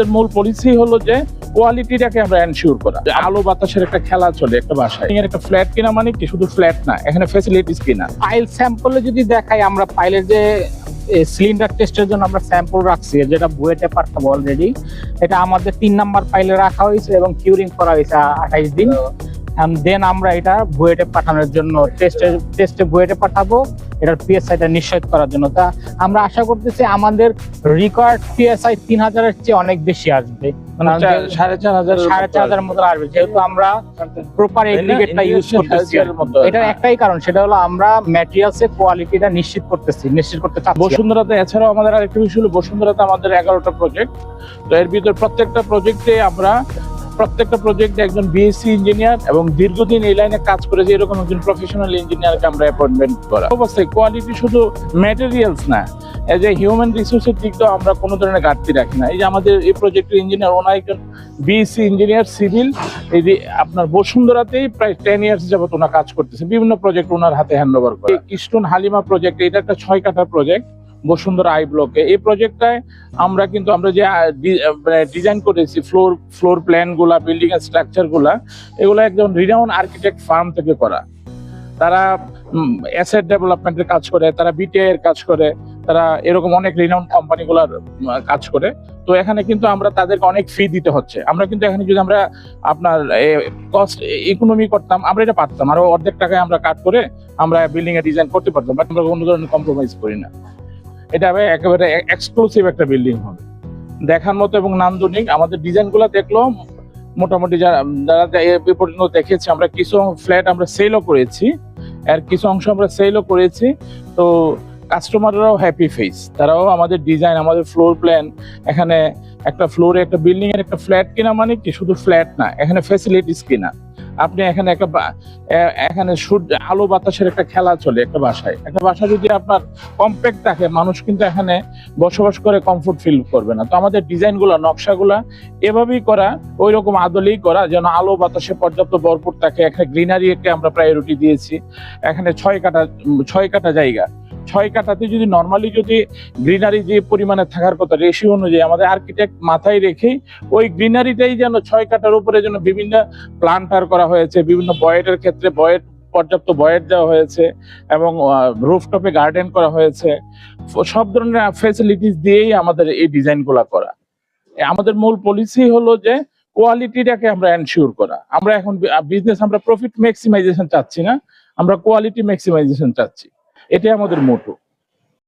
আমাদের মূল পলিসি হলো যে কোয়ালিটিটাকে আমরা এনশিওর করা। আলো বাতাসের একটা খেলা চলে একটা বাসায়। এর একটা ফ্ল্যাট কিনা মানে কি শুধু ফ্ল্যাট না, এখানে ফ্যাসিলিটিস কিনা। পাইল স্যাম্পলে যদি দেখাই, আমরা পাইলের যে সিলিন্ডার টেস্টের জন্য আমরা স্যাম্পল রাখছি, যেটা বুয়েটে পাঠাবো অলরেডি। এটা আমাদের 3 নাম্বার পাইলে রাখা হয়েছে এবং কিউরিং করা হয়েছে 28 দিন। দেন আমরা এটা বুয়েটে পাঠানোর জন্য টেস্টে বুয়েটে পাঠাবো, এটার পিএসআইটা নিশ্চিত করার জন্য। তা আমরা আশা করতেছি আমাদের রিকোয়ার্ড পিএসআই 3000-এর চেয়ে অনেক বেশি আসবে, 4500 মতো আসবে, যেহেতু আমরা প্রপার এগ্রিগেটটা ইউজ করতেছি। এটার একটাই কারণ, সেটা হলো আমরা ম্যাটেরিয়ালসের কোয়ালিটিটা নিশ্চিত করতে চাচ্ছি। বসুন্ধরাতে এছাড়াও আমাদের আরেকটা বিষয় হলো, বসুন্ধরাতে আমাদের 11টা প্রজেক্ট। তো এর ভিতর প্রত্যেকটা প্রজেক্টে একজন বিএসসি ইঞ্জিনিয়ার এবং দীর্ঘদিন এই লাইনে কাজ করে যে এরকম একজন প্রফেশনাল ইঞ্জিনিয়ারকে আমরা অ্যাপয়েন্টমেন্ট করা। অবশ্যই কোয়ালিটি শুধু ম্যাটেরিয়ালস না, এজ এ হিউম্যান রিসোর্সের দিক দিয়েও আমরা কোনো ধরনের ঘাটতি রাখি না। এই যে আমাদের এই প্রজেক্টের ইঞ্জিনিয়ার, ওনার একজন বিএসসি ইঞ্জিনিয়ার সিভিল, এই যে আপনার বসুন্ধরাতেই প্রায় 10 ইয়ার্স যাবত ওনার কাজ করতেছে, বিভিন্ন প্রজেক্ট ওনার হাতে হ্যান্ড ওভার করে। কিস্টোন হালিমা প্রজেক্ট, এটা একটা 6 কাঠা প্রজেক্ট বসুন্ধরা আই ব্লকে। এই প্রজেক্টটায় আমরা যে ডিজাইন করেছি, ফ্লোর প্ল্যান গুলা, বিল্ডিং এর স্ট্রাকচার গুলা, এগুলো একজন রিনাউন আর্কিটেক্ট ফার্ম থেকে করা। তারা অ্যাসেট ডেভেলপমেন্টের কাজ করে, তারা বিটিআই এর কাজ করে, তারা এরকম অনেক রিনাউন কোম্পানিগুলোর কাজ করে। তো এখানে কিন্তু আমরা তাদেরকে অনেক ফি দিতে হচ্ছে। আমরা কিন্তু এখানে যদি আমরা আপনার কস্ট ইকোনমি করতাম, আমরা এটা পারতাম, আরো অর্ধেক টাকায় আমরা কাট করে আমরা বিল্ডিং এর ডিজাইন করতে পারতাম, বাট আমরা কোনো ধরনের কম্প্রোমাইজ করি না। এটা একেবারে এক্সক্লুসিভ একটা বিল্ডিং হবে, দেখার মতো এবং নান্দনিক। আমাদের ডিজাইনগুলো দেখলো মোটামুটি যারা এ পর্যন্ত দেখেছি, আমরা কিছু ফ্ল্যাট আমরা সেলও করেছি, আর কিছু অংশ আমরা সেলও করেছি। তো কাস্টমাররাও হ্যাপি ফেস, তারাও আমাদের ডিজাইন, আমাদের ফ্লোর প্ল্যান, এখানে একটা ফ্লোরে একটা বিল্ডিং এর একটা ফ্ল্যাট কিনা মানে কি শুধু ফ্ল্যাট না, এখানে ফ্যাসিলিটিস কিনা। আপনি এখানে আলো বাতাসের একটা খেলা চলে একটা বাসায়। একটা বাসা যদি আপনার কমপ্যাক্ট থাকে, মানুষ কিন্তু এখানে বসবাস করে কমফোর্ট ফিল করবে না। তো আমাদের ডিজাইনগুলো, নকশাগুলা এভাবেই করা, ওই রকম আদলেই করা, যেন আলো বাতাসে পর্যাপ্ত ভরপুর থাকে। এখানে গ্রিনারিকে আমরা প্রায়োরিটি দিয়েছি। এখানে 6 কাঠা জায়গা, 6 কাঠাতে যদি নর্মালি যদি গ্রিনারি যে পরিমাণে থাকার কথা রেশিও অনুযায়ী, আমাদের আর্কিটেক্ট মাথায় রেখেই ওই গ্রিনারিটাই যেন 6 কাঠার উপরে যেন বিভিন্ন প্লান্টার করা হয়েছে, বিভিন্ন বয়েটের ক্ষেত্রে পর্যাপ্ত বয়েট দেওয়া হয়েছে, এবং রুফটপে গার্ডেন করা হয়েছে। সব ধরনের ফ্যাসিলিটিস দিয়েই আমাদের এই ডিজাইনগুলো করা। আমাদের মূল পলিসি হলো যে কোয়ালিটিটাকে আমরা এনশিওর করা। আমরা এখন বিজনেস, আমরা প্রফিট ম্যাক্সিমাইজেশন চাচ্ছি না, আমরা কোয়ালিটি ম্যাক্সিমাইজেশন চাচ্ছি। এটাই আমাদের মোটো।